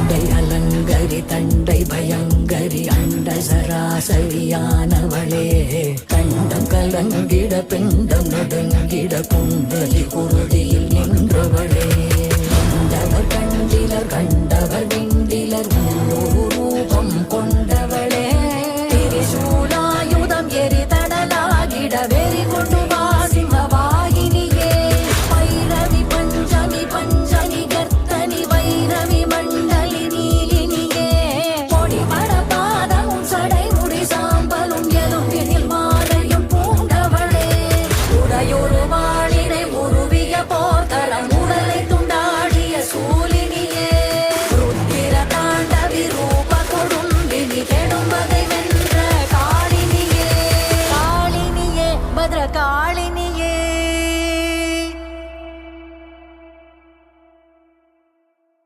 அண்டை அலங்கரி தண்டை பயங்கரி அண்ட சராசரியானவளே கண்டம் கலங்கிட பிண்டம் நடுங்கிட குண்டலி குருதியில் நின்றவளே கண்டவர் கண்டில